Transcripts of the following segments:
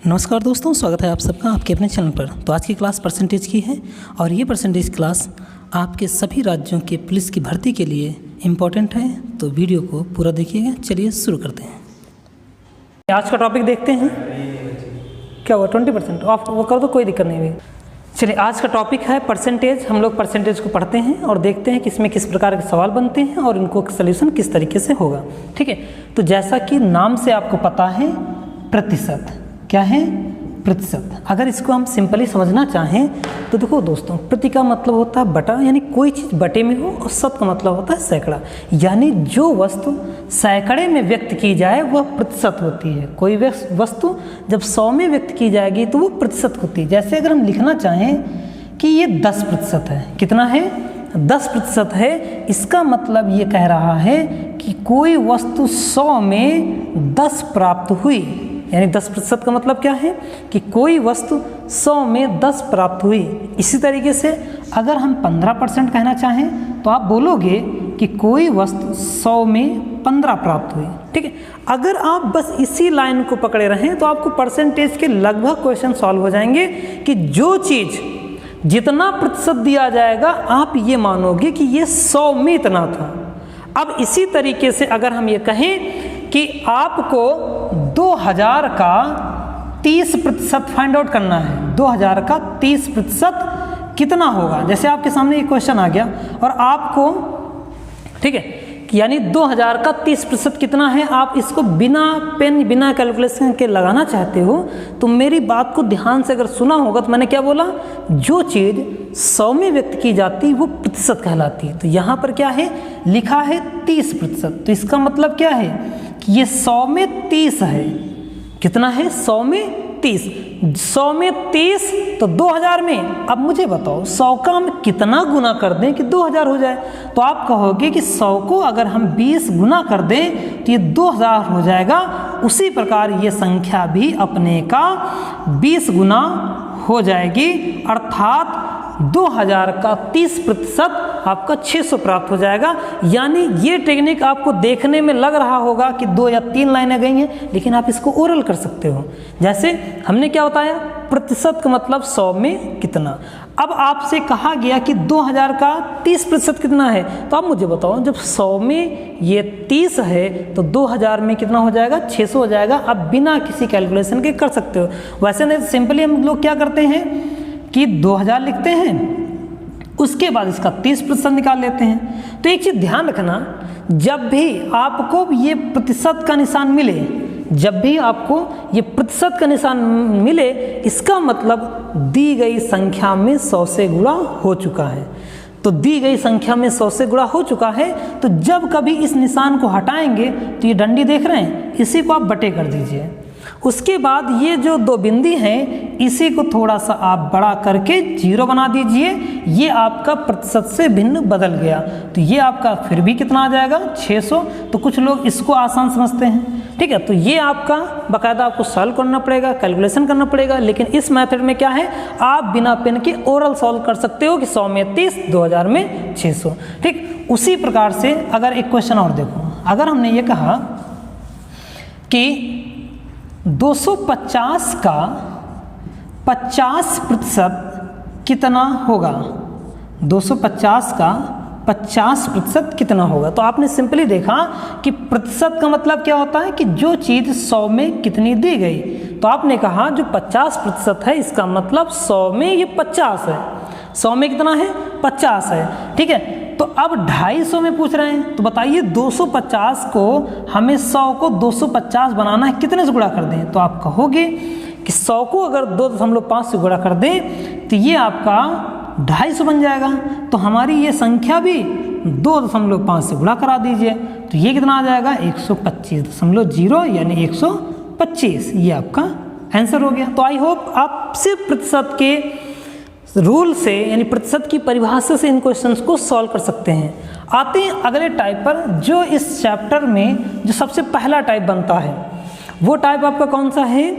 नमस्कार दोस्तों, स्वागत है आप सबका आपके अपने चैनल पर। तो आज की क्लास परसेंटेज की है और ये परसेंटेज क्लास आपके सभी राज्यों के पुलिस की भर्ती के लिए इम्पॉर्टेंट है, तो वीडियो को पूरा देखिएगा। चलिए शुरू करते हैं। आज का टॉपिक देखते हैं। क्या हुआ 20% ऑफ वो कर दो, कोई दिक्कत नहीं हुई। चलिए, आज का टॉपिक है परसेंटेज। हम लोग परसेंटेज को पढ़ते हैं और देखते हैं कि इसमें किस प्रकार के सवाल बनते हैं और इनको सोल्यूशन किस तरीके से होगा। ठीक है, तो जैसा कि नाम से आपको पता है, प्रतिशत क्या है? प्रतिशत। अगर इसको हम सिंपली समझना चाहें तो देखो दोस्तों, प्रति का मतलब होता है बटा, यानी कोई चीज़ बटे में हो, और शत का मतलब होता है सैकड़ा, यानी जो वस्तु सैकड़े में व्यक्त की जाए वह प्रतिशत होती है। कोई वस्तु जब 100 में व्यक्त की जाएगी तो वो प्रतिशत होती है। जैसे अगर हम लिखना चाहें कि ये 10% है, कितना है? 10% है। इसका मतलब ये कह रहा है कि कोई वस्तु 100 में 10 प्राप्त हुई, यानी 10% का मतलब क्या है कि कोई वस्तु 100 में 10 प्राप्त हुई। इसी तरीके से अगर हम 15% कहना चाहें तो आप बोलोगे कि कोई वस्तु 100 में 15 प्राप्त हुई। ठीक है, अगर आप बस इसी लाइन को पकड़े रहें तो आपको परसेंटेज के लगभग क्वेश्चन सॉल्व हो जाएंगे कि जो चीज़ जितना प्रतिशत दिया जाएगा आप ये मानोगे कि ये 100 में इतना था। अब इसी तरीके से अगर हम ये कहें कि आपको 2000 का 30% फाइंड आउट करना है, 2000 का 30% कितना होगा? जैसे आपके सामने एक क्वेश्चन आ गया और आपको, ठीक है, यानी 2000 का 30% कितना है, आप इसको बिना पेन बिना कैलकुलेशन के लगाना चाहते हो तो मेरी बात को ध्यान से अगर सुना होगा तो मैंने क्या बोला? जो चीज़ 100 में व्यक्त की जाती है वो प्रतिशत कहलाती है। तो यहाँ पर क्या है? लिखा है 30%। तो इसका मतलब क्या है कि ये 100 में 30 है। कितना है? 100 में 30। 100 में 30 तो 2000 में। अब मुझे बताओ 100 का हम कितना गुना कर दें कि 2000 हो जाए? तो आप कहोगे कि 100 को अगर हम 20 गुना कर दें तो ये 2000 हो जाएगा। उसी प्रकार ये संख्या भी अपने का 20 गुना हो जाएगी, अर्थात 2000 का 30% आपका 600 प्राप्त हो जाएगा। यानी ये टेक्निक आपको देखने में लग रहा होगा कि 2 या 3 लाइनें गई हैं, लेकिन आप इसको ओरल कर सकते हो। जैसे हमने क्या बताया? प्रतिशत का मतलब 100 में कितना। अब आपसे कहा गया कि 2000 का 30% कितना है, तो आप मुझे बताओ जब 100 में ये 30 है तो 2000 में कितना हो जाएगा? 600 हो जाएगा। अब बिना किसी कैलकुलेशन के कर सकते हो। वैसे नहीं, सिंपली हम लोग क्या करते हैं कि 2000 लिखते हैं, उसके बाद इसका 30% निकाल लेते हैं। तो एक चीज़ ध्यान रखना, जब भी आपको ये प्रतिशत का निशान मिले, जब भी आपको ये प्रतिशत का निशान मिले, इसका मतलब दी गई संख्या में 100 से गुणा हो चुका है। तो दी गई संख्या में 100 से गुणा हो चुका है, तो जब कभी इस निशान को हटाएंगे तो ये डंडी देख रहे हैं, इसी को आप बटे कर दीजिए। उसके बाद ये जो 2 बिंदी हैं, इसी को थोड़ा सा आप बड़ा करके 0 बना दीजिए। ये आपका प्रतिशत से भिन्न बदल गया, तो ये आपका फिर भी कितना आ जाएगा? 600। तो कुछ लोग इसको आसान समझते हैं, ठीक है। तो ये आपका बाकायदा आपको सॉल्व करना पड़ेगा, कैलकुलेशन करना पड़ेगा, लेकिन इस मेथड में क्या है, आप बिना पेन के ओरल सॉल्व कर सकते हो कि 100 में 30, 2000 में 600। ठीक उसी प्रकार से अगर एक क्वेश्चन और देखो, अगर हमने ये कहा कि 250 का 50% कितना होगा? 250 का 50% कितना होगा? तो आपने सिंपली देखा कि प्रतिशत का मतलब क्या होता है कि जो चीज़ 100 में कितनी दी गई। तो आपने कहा जो 50% है, इसका मतलब 100 में ये 50 है। 100 में कितना है? 50 है। ठीक है, तो अब 250 में पूछ रहे हैं, तो बताइए 250 को हमें 100 को 250 बनाना है, कितने से गुणा कर दें? तो आप कहोगे कि 100 को अगर 2.5 से गुणा कर दें तो ये आपका 250 बन जाएगा। तो हमारी ये संख्या भी 2.5 से गुणा करा दीजिए, तो ये कितना आ जाएगा? 125.0, यानी 125। ये आपका आंसर हो गया। तो आई होप आप सिर्फ प्रतिशत के रूल से, यानी प्रतिशत की परिभाषा से इन क्वेश्चंस को सॉल्व कर सकते हैं। आते हैं अगले टाइप पर, जो इस चैप्टर में जो सबसे पहला टाइप बनता है। वो टाइप आपका कौन सा है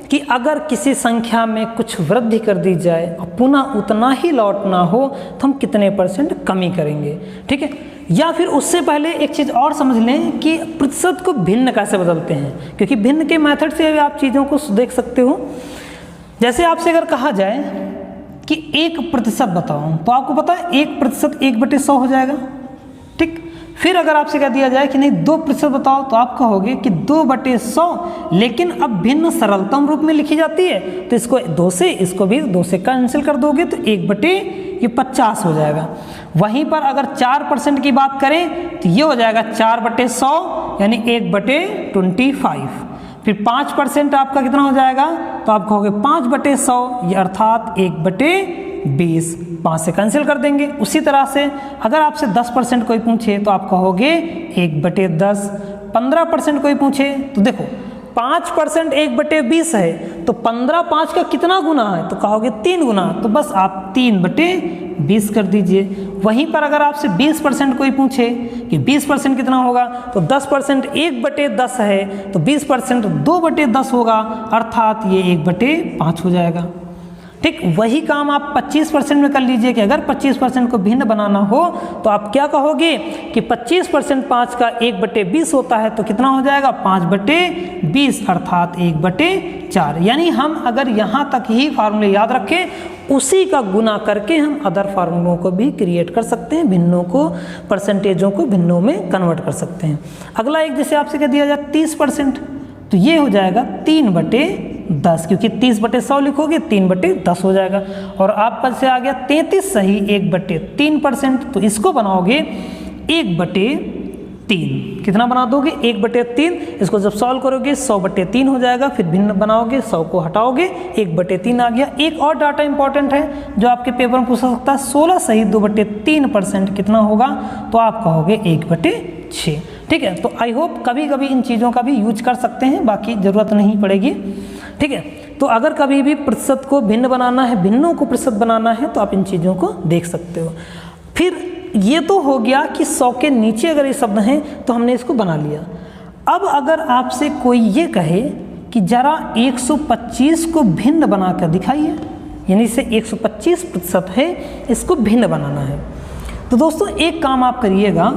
कि अगर किसी संख्या में कुछ वृद्धि कर दी जाए और पुनः उतना ही लौटना हो तो हम कितने % कमी करेंगे। ठीक है, या फिर उससे पहले एक चीज़ और समझ लें कि प्रतिशत को भिन्न कैसे बदलते हैं, क्योंकि भिन्न के मेथड से आप चीज़ों को देख सकते हो। जैसे आपसे अगर कहा जाए कि 1% बताओ, तो आपको पता है 1% 1/100 हो जाएगा, ठीक। फिर अगर आपसे कह दिया जाए कि नहीं 2% बताओ, तो आप कहोगे कि 2/100, लेकिन अब भिन्न सरलतम रूप में लिखी जाती है, तो इसको 2 से, इसको भी 2 से कैंसिल कर दोगे तो 1/50 हो जाएगा। वहीं पर अगर 4% की बात करें तो ये हो जाएगा 4/100 यानी 1/25। फिर 5% आपका कितना हो जाएगा, तो आप कहोगे 5/100 ये अर्थात 1/20, 5 से कैंसिल कर देंगे। उसी तरह से अगर आपसे 10% कोई पूछे तो आप कहोगे 1/10। 15% कोई पूछे तो देखो 5% 1/20 है, तो 15 5 का कितना गुना है, तो कहोगे 3 गुना, तो बस आप 3/20 कर दीजिए। वहीं पर अगर आपसे 20% कोई पूछे कि 20% कितना होगा, तो 10% 1/10 है, तो 20% 2/10 होगा, अर्थात ये 1/5 हो जाएगा, ठीक। वही काम आप 25% में कर लीजिए कि अगर 25% को भिन्न बनाना हो तो आप क्या कहोगे कि 25% 5 का 1/20 होता है, तो कितना हो जाएगा 5/20 अर्थात 1/4। यानी हम अगर यहाँ तक ही फार्मूले याद रखें, उसी का गुना करके हम अदर फार्मूलों को भी क्रिएट कर सकते हैं, भिन्नों को, परसेंटेजों को भिन्नों में कन्वर्ट कर सकते हैं। अगला एक जैसे आपसे कह दिया जाए 30%, तो ये हो जाएगा 3/10, क्योंकि 30/100 लिखोगे 3/10 हो जाएगा। और आप पर से आ गया 33 सही 1/3%, तो इसको बनाओगे 1/3। कितना बना दोगे 1/3। इसको जब सॉल्व करोगे 100/3 हो जाएगा। फिर भिन्न बनाओगे, 100 को हटाओगे 1/3 आ गया। एक और डाटा इंपॉर्टेंट है जो आपके पेपर में पूछ सकता है, 16 सही 2/3% कितना होगा, तो आप कहोगे 1/6, ठीक है। तो आई होप कभी कभी इन चीज़ों का भी यूज कर सकते हैं, बाकी ज़रूरत नहीं पड़ेगी, ठीक है। तो अगर कभी भी प्रतिशत को भिन्न बनाना है, भिन्नों को प्रतिशत बनाना है, तो आप इन चीज़ों को देख सकते हो। फिर ये तो हो गया कि 100 के नीचे अगर ये शब्द हैं तो हमने इसको बना लिया। अब अगर आपसे कोई ये कहे कि जरा 125 को भिन्न बनाकर दिखाइए, यानी से 125% है, इसको भिन्न बनाना है, तो दोस्तों एक काम आप करिएगा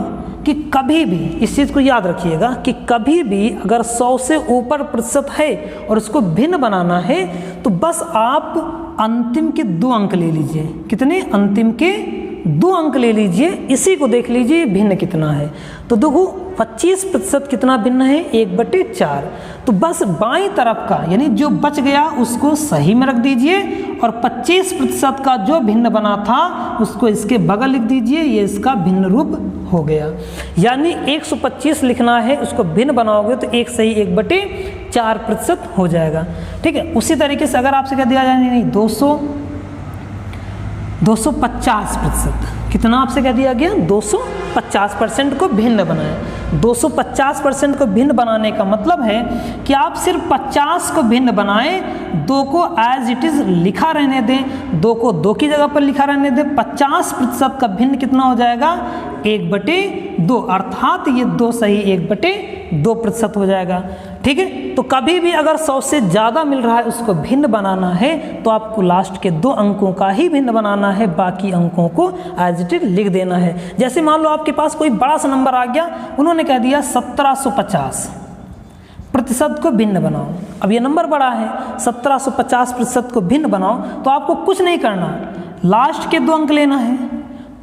कि कभी भी इस चीज़ को याद रखिएगा कि कभी भी अगर 100 से ऊपर प्रतिशत है और उसको भिन्न बनाना है, तो बस आप अंतिम के 2 अंक ले लीजिए। कितने? अंतिम के 2 अंक ले लीजिए, इसी को देख लीजिए भिन्न कितना है। तो देखो 25% कितना भिन्न है, 1/4। तो बस बाईं तरफ का यानी जो बच गया उसको सही में रख दीजिए, और 25% का जो भिन्न बना था उसको इसके बगल लिख दीजिए, ये इसका भिन्न रूप हो गया। यानी 125 लिखना है, उसको भिन्न बनाओगे तो 1 सही 1/4% हो जाएगा, ठीक है। उसी तरीके से अगर आपसे कह दिया जाए नहीं 250%, कितना आपसे कह दिया गया 250% को भिन्न बनाएं। 250% को भिन्न बनाने का मतलब है कि आप सिर्फ 50 को भिन्न बनाएं, 2 को एज इट इज़ लिखा रहने दें, 2 को 2 की जगह पर लिखा रहने दें। 50% का भिन्न कितना हो जाएगा 1/2, अर्थात ये 2 सही 1/2% हो जाएगा, ठीक है। तो कभी भी अगर 100 से ज़्यादा मिल रहा है उसको भिन्न बनाना है, तो आपको लास्ट के 2 अंकों का ही भिन्न बनाना है, बाकी अंकों को एज इट इज लिख देना है। जैसे मान लो आपके पास कोई बड़ा सा नंबर आ गया, उन्होंने कह दिया 1750% को भिन्न बनाओ। अब ये नंबर बड़ा है, 1750% को भिन्न बनाओ, तो आपको कुछ नहीं करना, लास्ट के 2 अंक लेना है।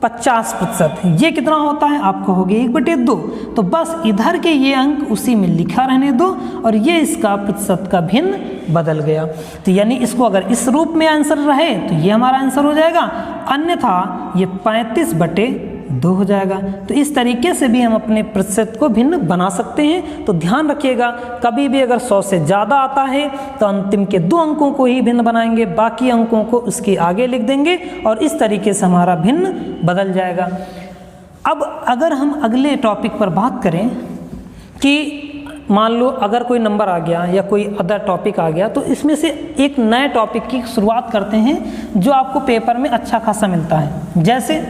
50% ये कितना होता है, आप कहोगे 1/2, तो बस इधर के ये अंक उसी में लिखा रहने दो, और ये इसका प्रतिशत का भिन्न बदल गया। तो यानी इसको अगर इस रूप में आंसर रहे तो ये हमारा आंसर हो जाएगा, अन्यथा ये 35/2 हो जाएगा। तो इस तरीके से भी हम अपने प्रतिशत को भिन्न बना सकते हैं। तो ध्यान रखिएगा, कभी भी अगर 100 से ज़्यादा आता है तो अंतिम के 2 अंकों को ही भिन्न बनाएंगे, बाकी अंकों को उसके आगे लिख देंगे, और इस तरीके से हमारा भिन्न बदल जाएगा। अब अगर हम अगले टॉपिक पर बात करें कि मान लो अगर कोई नंबर आ गया या कोई अदर टॉपिक आ गया, तो इसमें से एक नए टॉपिक की शुरुआत करते हैं जो आपको पेपर में अच्छा खासा मिलता है। जैसे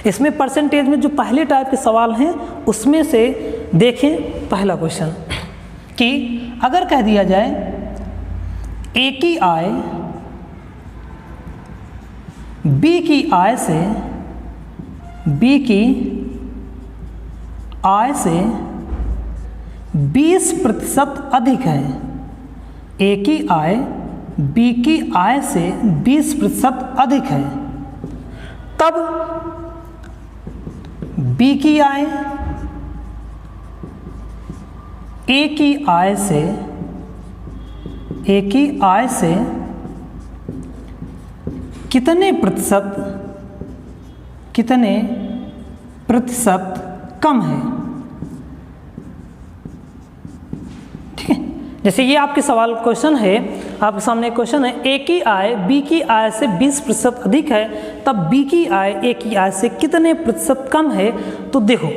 इसमें परसेंटेज में जो पहले टाइप के सवाल हैं उसमें से देखें पहला क्वेश्चन कि अगर कह दिया जाए ए की आय बी की आय से बी की आय से 20% अधिक है, ए की आय बी की आय से 20% अधिक है, तब बी की आय ए की आय से कितने प्रतिशत कम है। ठीक है, जैसे ये आपके सवाल क्वेश्चन है, आपके सामने क्वेश्चन है, ए की आय बी की आय से 20% अधिक है, तब बी की आय ए की आय से कितने प्रतिशत कम है। तो देखो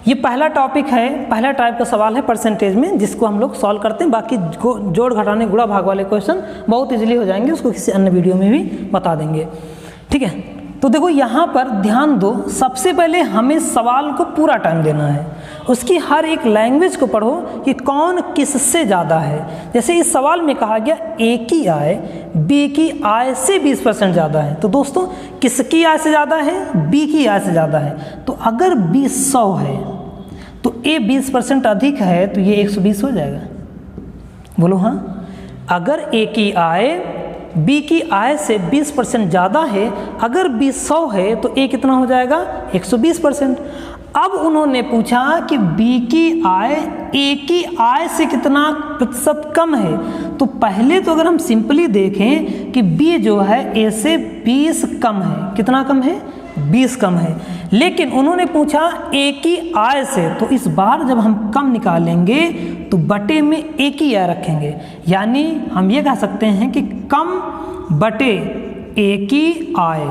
ये पहला टॉपिक है, पहला टाइप का सवाल है परसेंटेज में, जिसको हम लोग सॉल्व करते हैं। बाकी जोड़ घटाने गुणा भाग वाले क्वेश्चन बहुत इजीली हो जाएंगे, उसको किसी अन्य वीडियो में भी बता देंगे। ठीक है, तो देखो यहाँ पर ध्यान दो, सबसे पहले हमें सवाल को पूरा टाइम देना है, उसकी हर एक लैंग्वेज को पढ़ो कि कौन किससे ज़्यादा है। जैसे इस सवाल में कहा गया ए की आय बी की आय से 20% ज़्यादा है, तो दोस्तों किसकी आय से ज़्यादा है, बी की आय से ज़्यादा है। तो अगर 100 है तो ए 20% अधिक है, तो ये 120 हो जाएगा। बोलो हाँ, अगर ए की आय बी की आय से 20% ज़्यादा है, अगर 100 है तो ए कितना हो जाएगा, 120%। अब उन्होंने पूछा कि बी की आय ए की आय से कितना प्रतिशत कम है। तो पहले तो अगर हम सिंपली देखें कि बी जो है ए से 20 कम है, कितना कम है, 20 कम है। लेकिन उन्होंने पूछा ए की आय से, तो इस बार जब हम कम निकालेंगे तो बटे में ए की आय रखेंगे, यानी हम ये कह सकते हैं कि कम बटे ए की आय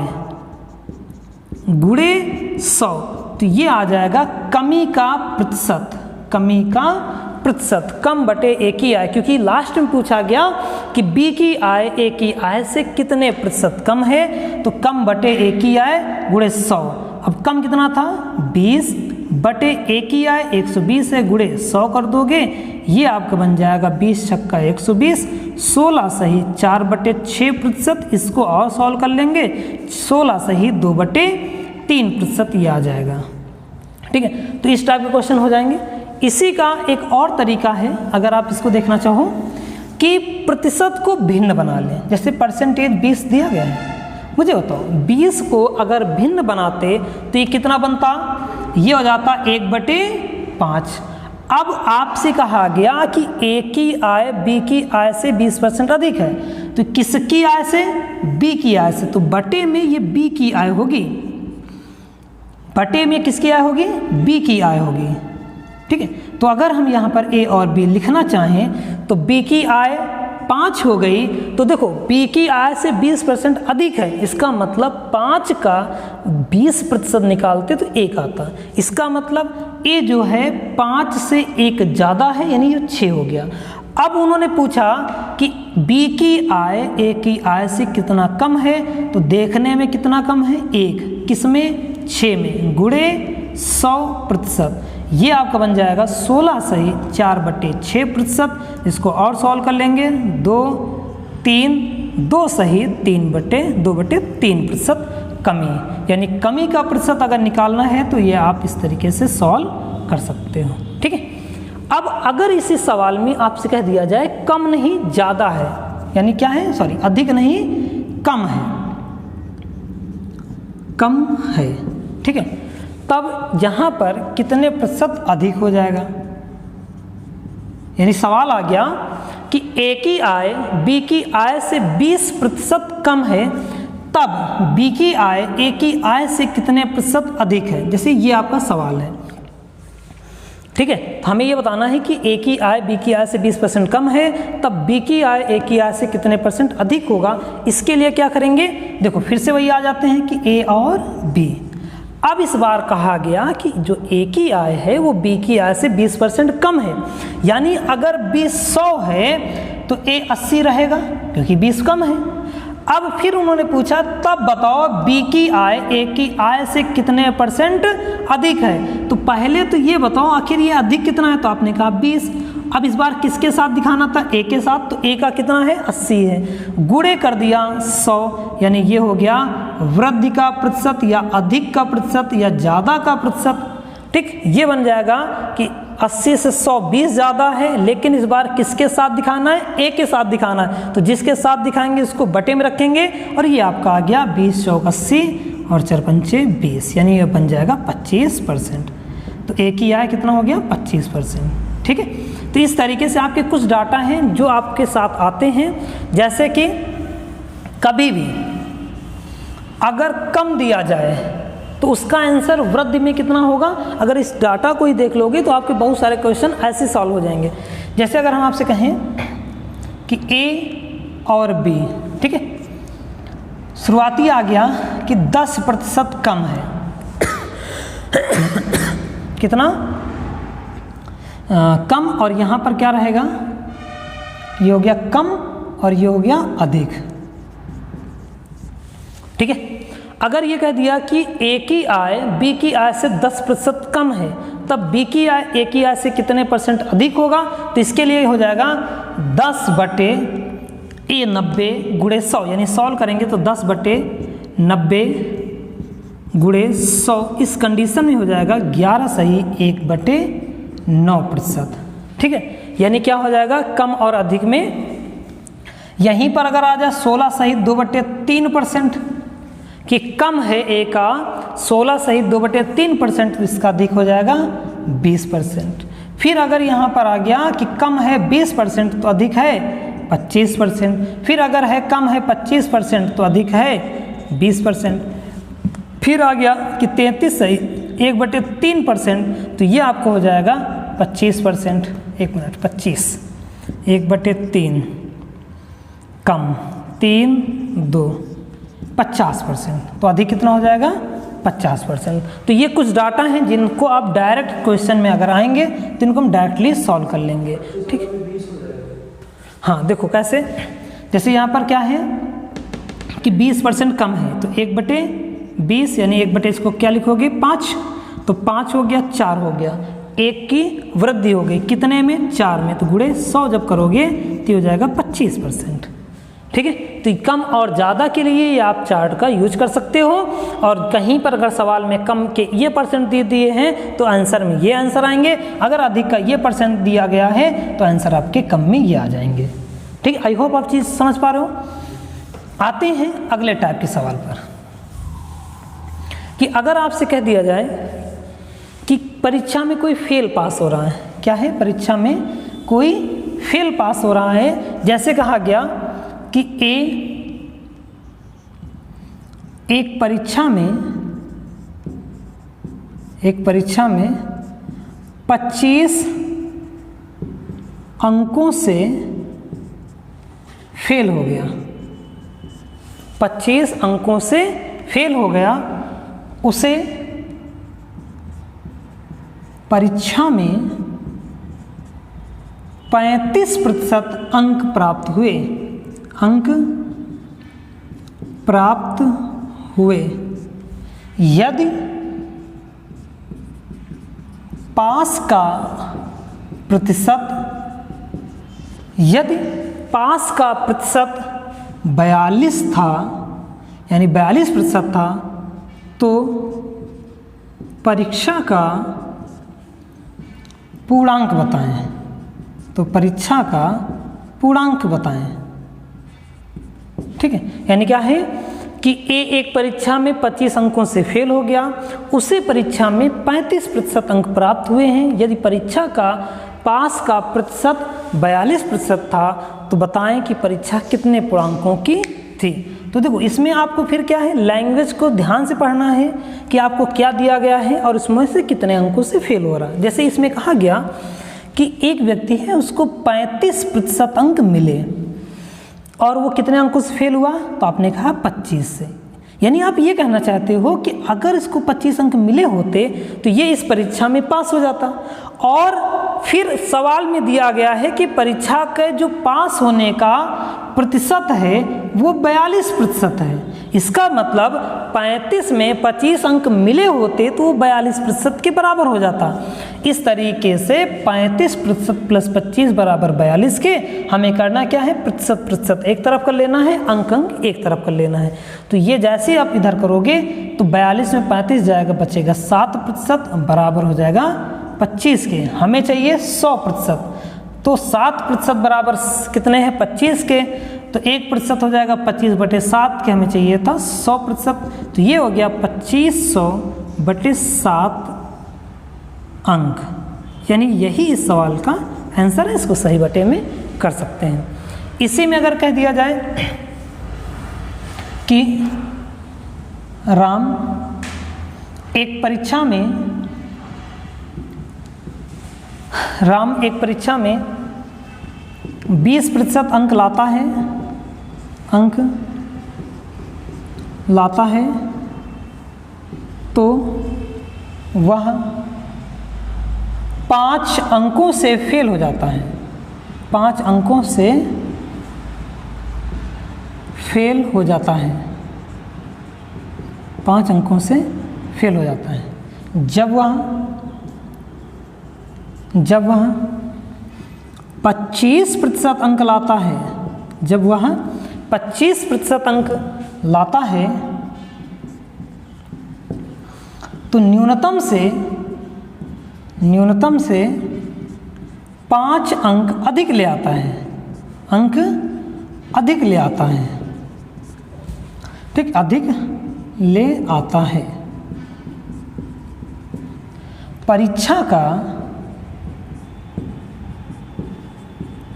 गुणे 100, तो ये आ जाएगा कमी का प्रतिशत, कम बटे ए की आय, क्योंकि लास्ट में पूछा गया कि बी की आय ए की आय से कितने प्रतिशत कम है, तो कम बटे ए की आय गुणे 100। अब कम कितना था, 20 बटे ए की आय 120 है, गुणे 100 कर दोगे, ये आपका बन जाएगा 20 छक्का 120, 16 सही 4/6%। इसको और सॉल्व कर लेंगे, 16 सही 2/3% ये आ जाएगा। ठीक है, तो इस टाइप के क्वेश्चन हो जाएंगे। इसी का एक और तरीका है, अगर आप इसको देखना चाहो, कि प्रतिशत को भिन्न बना लें। जैसे परसेंटेज 20 दिया गया है, मुझे बताओ 20 को अगर भिन्न बनाते तो ये कितना बनता, ये हो जाता 1/5। अब आपसे कहा गया कि ए की आय बी की आय से 20% अधिक है, तो किसकी आय से, बी की आय से, तो बटे में ये बी की आय होगी, बटे में किसकी आय होगी, बी की आय होगी। ठीक है, तो अगर हम यहाँ पर ए और बी लिखना चाहें तो बी की आय 5 हो गई, तो देखो बी की आय से 20% अधिक है, इसका मतलब 5 का 20% निकालते तो 1 आता। इसका मतलब ए जो है 5 से 1 ज़्यादा है, यानी ये 6 हो गया। अब उन्होंने पूछा कि बी की आय ए की आय से कितना कम है, तो देखने में कितना कम है, 1, किसमें, 6 में, गुणे 100%। ये आपका बन जाएगा 16 सही 4/6%। इसको और सॉल्व कर लेंगे, 2 3 2 सही 3/2/3% कमी, यानी कमी का प्रतिशत अगर निकालना है तो ये आप इस तरीके से सॉल्व कर सकते हो। ठीक है, अब अगर इसी सवाल में आपसे कह दिया जाए कम नहीं ज़्यादा है, यानी क्या है, सॉरी अधिक नहीं कम है, कम है। ठीक है, तब यहाँ पर कितने प्रतिशत अधिक हो जाएगा, यानी सवाल आ गया कि ए की आय बी की आय से 20% कम है, तब बी की आय ए की आय से कितने प्रतिशत अधिक है। जैसे ये आपका सवाल है। ठीक है, तो हमें ये बताना है कि ए की आय बी की आय से 20% कम है, तब बी की आय ए की आय से कितने % अधिक होगा। इसके लिए क्या करेंगे, देखो फिर से वही आ जाते हैं कि ए और बी। अब इस बार कहा गया कि जो ए की आय है वो बी की आय से 20% कम है, यानी अगर बी 100 है तो ए 80 रहेगा, क्योंकि 20 कम है। अब फिर उन्होंने पूछा तब बताओ बी की आय ए की आय से कितने % अधिक है। तो पहले तो ये बताओ आखिर ये अधिक कितना है, तो आपने कहा 20। अब इस बार किसके साथ दिखाना था, ए के साथ, तो ए का कितना है, 80 है, गुणे कर दिया 100, यानी ये हो गया वृद्धि का प्रतिशत या अधिक का प्रतिशत या ज़्यादा का प्रतिशत। ठीक, ये बन जाएगा कि 80 से 120 ज़्यादा है, लेकिन इस बार किसके साथ दिखाना है, ए के साथ दिखाना है। तो जिसके साथ दिखाएंगे उसको बटे में रखेंगे और ये आपका आ गया 20 चौक 80 और 4 पंचे 20, यानी ये बन जाएगा 25%। तो ए की आय कितना हो गया 25%। ठीक है, तो इस तरीके से आपके कुछ डाटा हैं जो आपके साथ आते हैं। जैसे कि कभी भी अगर कम दिया जाए तो उसका आंसर वृद्धि में कितना होगा। अगर इस डाटा को ही देख लोगे तो आपके बहुत सारे क्वेश्चन ऐसे सॉल्व हो जाएंगे। जैसे अगर हम आपसे कहें कि ए और बी, ठीक है, शुरुआती आ गया कि 10% कम है कितना कम, और यहाँ पर क्या रहेगा, ये हो गया कम और ये हो गया अधिक। ठीक है, अगर ये कह दिया कि ए की आय बी की आय से 10% कम है, तब बी की आय ए की आय से कितने % अधिक होगा। तो इसके लिए हो जाएगा 10 बटे ए 90 गुणे 100, यानी सॉल्व करेंगे तो 10 बटे 90 गुणे 100। इस कंडीशन में हो जाएगा 11 सही 1 बटे 9%। ठीक है, यानी क्या हो जाएगा कम और अधिक में। यहीं पर अगर आ जाए 16 सही 2 बटे 3% कि कम है ए का 16 सही 2 बटे 3%, तो इसका अधिक हो जाएगा 20%। फिर अगर यहाँ पर आ गया कि कम है 20% तो अधिक है 25%। फिर अगर है कम है 25% तो अधिक है 20%। फिर आ गया कि 33 सही 1 बटे 3%, तो ये आपको हो जाएगा 25%। 1 मिनट, 25 1 बटे 3 कम 3 2 50%, तो अधिक कितना हो जाएगा 50%। तो ये कुछ डाटा हैं जिनको आप डायरेक्ट क्वेश्चन में अगर आएंगे तो इनको हम डायरेक्टली सॉल्व कर लेंगे। ठीक, हाँ देखो कैसे, जैसे यहाँ पर क्या है कि 20% कम है, तो 1 बटे 20 यानी 1 बटे इसको क्या लिखोगे 5, तो 5 हो गया 4 हो गया, 1 की वृद्धि हो गई कितने में 4 में, तो गुणे 100 जब करोगे तो हो जाएगा 25%। ठीक है, तो कम और ज़्यादा के लिए ये आप चार्ट का यूज कर सकते हो। और कहीं पर अगर सवाल में कम के ये % दे दिए हैं तो आंसर में ये आंसर आएंगे, अगर अधिक का ये % दिया गया है तो आंसर आपके कम में ये आ जाएंगे। ठीक, आई होप आप चीज़ समझ पा रहे हो। आते हैं अगले टाइप के सवाल पर कि अगर आपसे कह दिया जाए कि परीक्षा में कोई फेल पास हो रहा है, क्या है परीक्षा में कोई फेल पास हो रहा है। जैसे कहा गया कि ए एक परीक्षा में 25 अंकों से फेल हो गया, 25 अंकों से फेल हो गया, उसे परीक्षा में 35% अंक प्राप्त हुए, यदि पास का प्रतिशत 42 था, यानी 42% था, तो परीक्षा का पूर्णांक बताएं। तो परीक्षा का पूर्णांक बताएं। ठीक है, यानी क्या है कि ए एक परीक्षा में 25 अंकों से फेल हो गया, उसे परीक्षा में 35% अंक प्राप्त हुए हैं। यदि परीक्षा का पास का प्रतिशत 42% था तो बताएं कि परीक्षा कितने पूर्णांकों की थी। तो देखो इसमें आपको फिर क्या है, लैंग्वेज को ध्यान से पढ़ना है कि आपको क्या दिया गया है और उसमें से कितने अंकों से फेल हो रहा है। जैसे इसमें कहा गया कि एक व्यक्ति है उसको 35% अंक मिले और वो कितने अंकों से फेल हुआ, तो आपने कहा 25 से। यानी आप ये कहना चाहते हो कि अगर इसको 25 अंक मिले होते तो ये इस परीक्षा में पास हो जाता। और फिर सवाल में दिया गया है कि परीक्षा के जो पास होने का प्रतिशत है वो 42% है। इसका मतलब 35 में 25 अंक मिले होते तो वो 42% के बराबर हो जाता। इस तरीके से 35% प्लस 25 बराबर 42 के हमें करना क्या है, प्रतिशत प्रतिशत एक तरफ कर लेना है, अंक अंक एक तरफ कर लेना है। तो ये जैसे आप इधर करोगे तो 42 में 35 जाएगा, बचेगा 7% बराबर हो जाएगा 25 के। हमें चाहिए 100%, तो 7% बराबर कितने हैं, 25 के, तो 1% हो जाएगा 25/7 के, हमें चाहिए था 100%। तो ये हो गया 2500/7 अंक, यानी यही इस सवाल का आंसर है। इसको सही बटे में कर सकते हैं। इसी में अगर कह दिया जाए कि राम एक परीक्षा में 20% अंक लाता है तो वह 5 अंकों से फेल हो जाता है। 5 अंकों से फेल हो जाता है। 5 अंकों से फेल हो जाता है जब वह 25% अंक लाता है। जब वह 25% अंक लाता है तो न्यूनतम से 5 अंक अधिक ले आता है। अंक अधिक ले आता है, ठीक, अधिक ले आता है। परीक्षा का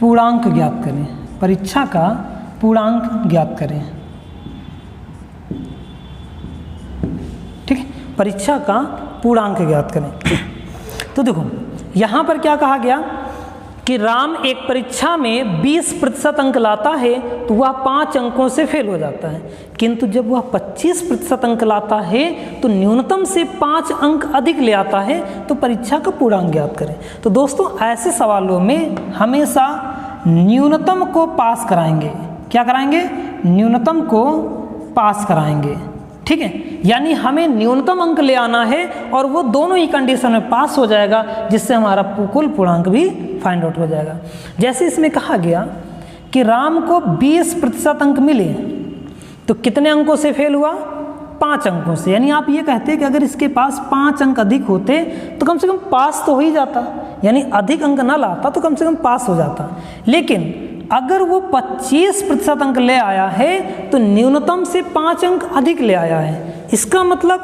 पूर्णांक ज्ञात करें। परीक्षा का पूर्णांक ज्ञात करें, ठीक है, परीक्षा का पूर्णांक ज्ञात करें। तो देखो यहाँ पर क्या कहा गया कि राम एक परीक्षा में 20% अंक लाता है तो वह 5 अंकों से फेल हो जाता है, किंतु जब वह 25% अंक लाता है तो न्यूनतम से 5 अंक अधिक ले आता है, तो परीक्षा का पूर्णांक ज्ञात करें। तो दोस्तों ऐसे सवालों में हमेशा न्यूनतम को पास कराएंगे। क्या कराएंगे, न्यूनतम को पास कराएंगे, ठीक है। यानी हमें न्यूनतम अंक ले आना है और वो दोनों ही कंडीशन में पास हो जाएगा, जिससे हमारा कुल पूर्णांक भी फाइंड आउट हो जाएगा। जैसे इसमें कहा गया कि राम को 20% अंक मिले तो कितने अंकों से फेल हुआ, 5 अंकों से। यानी आप ये कहते हैं कि अगर इसके पास 5 अंक अधिक होते तो कम से कम पास तो हो ही जाता, यानी अधिक अंक ना लाता तो कम से कम पास हो जाता। लेकिन अगर वो 25% अंक ले आया है तो न्यूनतम से 5 अंक अधिक ले आया है। इसका मतलब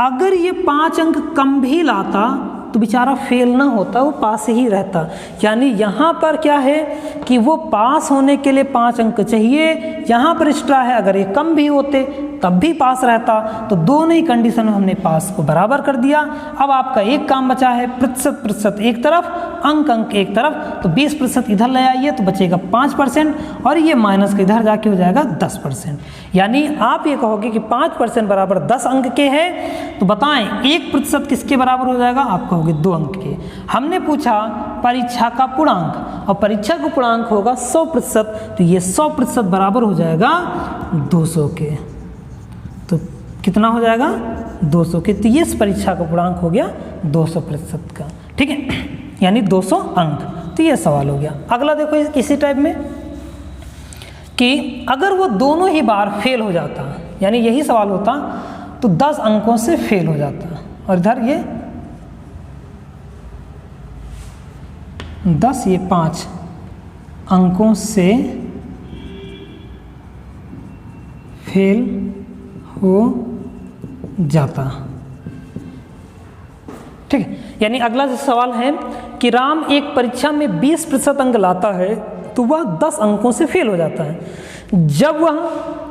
अगर ये 5 अंक कम भी लाता तो बेचारा फेल ना होता, वो पास ही रहता। यानी यहाँ पर क्या है कि वो पास होने के लिए 5 अंक चाहिए, यहाँ पर एक्स्ट्रा है, अगर ये कम भी होते तब भी पास रहता। तो दोनों ही कंडीशन में हमने पास को बराबर कर दिया। अब आपका एक काम बचा है, प्रतिशत प्रतिशत एक तरफ, अंक अंक एक तरफ। तो 20% इधर ले आइए तो बचेगा 5%, और ये माइनस के इधर जाके हो जाएगा 10%। यानी आप ये कहोगे कि 5% बराबर 10 अंक के हैं, तो बताएं 1% किसके बराबर हो जाएगा, आप कहोगे 2 अंक के। हमने पूछा परीक्षा का पूर्णांक, और परीक्षा का पूर्णांक होगा 100%, तो ये 100% बराबर हो जाएगा 200 के। तो कितना हो जाएगा, 200 के। तो ये इस परीक्षा का पूर्णांक हो गया 200% का, ठीक है, यानी 200 अंक। तो ये सवाल हो गया। अगला देखो इसी टाइप में कि अगर वो दोनों ही बार फेल हो जाता, यानी यही सवाल होता, तो 10 अंकों से फेल हो जाता, और इधर ये 10, ये 5 अंकों से फेल हो जाता, ठीक है। यानी अगला जो सवाल है कि राम एक परीक्षा में 20% अंक लाता है तो वह 10 अंकों से फेल हो जाता है। जब वह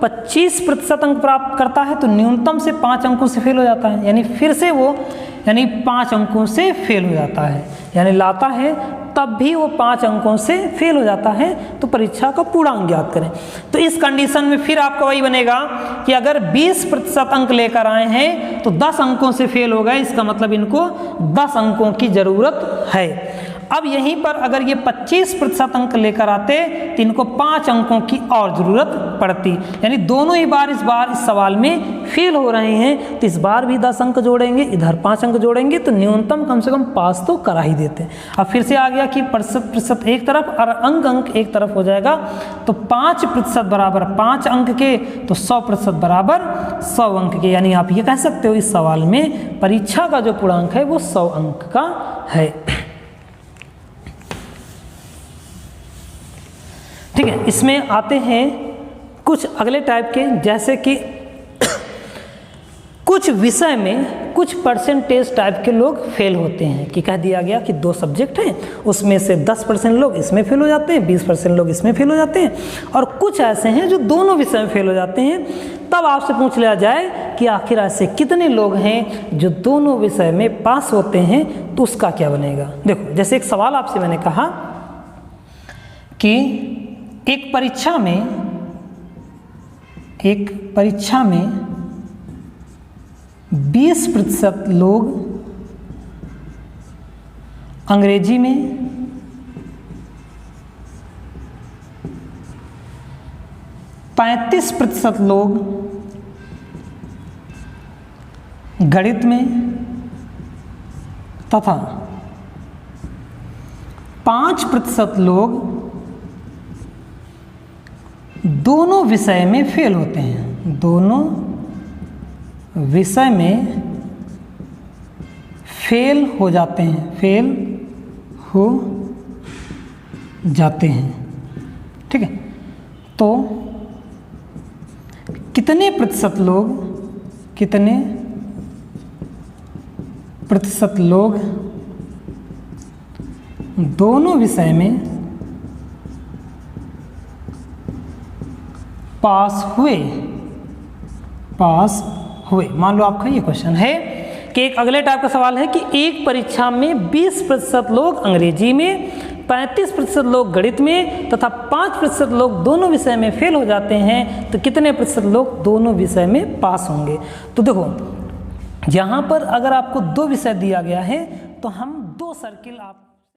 25% अंक प्राप्त करता है तो न्यूनतम से 5 अंकों से फेल हो जाता है। यानी फिर से वो 5 अंकों से फेल हो जाता है, यानी लाता है तब भी वो 5 अंकों से फेल हो जाता है। तो परीक्षा का पूर्णांक ज्ञात करें। तो इस कंडीशन में फिर आपका वही बनेगा कि अगर 20% अंक लेकर आए हैं तो 10 अंकों से फेल हो गए, इसका मतलब इनको 10 अंकों की ज़रूरत है। अब यहीं पर अगर ये 25% अंक लेकर आते तो इनको 5 अंकों की और ज़रूरत पड़ती, यानी दोनों ही बार इस सवाल में फेल हो रहे हैं, तो इस बार भी 10 अंक जोड़ेंगे, इधर 5 अंक जोड़ेंगे, तो न्यूनतम कम से कम पास तो करा ही देते हैं। अब फिर से आ गया कि प्रतिशत एक तरफ और अंक एक तरफ हो जाएगा, तो 5% बराबर 5 अंक के, तो 100% बराबर 100 अंक के, यानी आप ये कह सकते हो इस सवाल में परीक्षा का जो पूर्णांक है वो 100 अंक का है। ठीक है, इसमें आते हैं कुछ अगले टाइप के, जैसे कि कुछ विषय में कुछ परसेंटेज टाइप के लोग फेल होते हैं, कि कह दिया गया कि 2 सब्जेक्ट हैं, उसमें से 10% लोग इसमें फेल हो जाते हैं, 20% लोग इसमें फेल हो जाते हैं, और कुछ ऐसे हैं जो दोनों विषय में फेल हो जाते हैं। तब आपसे पूछ लिया जाए कि आखिर ऐसे कितने लोग हैं जो दोनों विषय में पास होते हैं, तो उसका क्या बनेगा। देखो, जैसे एक सवाल आपसे मैंने कहा कि एक परीक्षा में 20% लोग अंग्रेजी में, 35% लोग गणित में तथा 5% लोग दोनों विषय में फेल होते हैं, दोनों विषय में फेल हो जाते हैं, ठीक है। तो कितने प्रतिशत लोग दोनों विषय में पास हुए। मान लो आपका ये क्वेश्चन है कि एक अगले टाइप का सवाल है कि एक परीक्षा में 20% लोग अंग्रेजी में, 35% लोग गणित में तथा 5% लोग दोनों विषय में फेल हो जाते हैं, तो कितने प्रतिशत लोग दोनों विषय में पास होंगे। तो देखो, यहाँ पर अगर आपको 2 विषय दिया गया है तो हम 2 सर्किल आप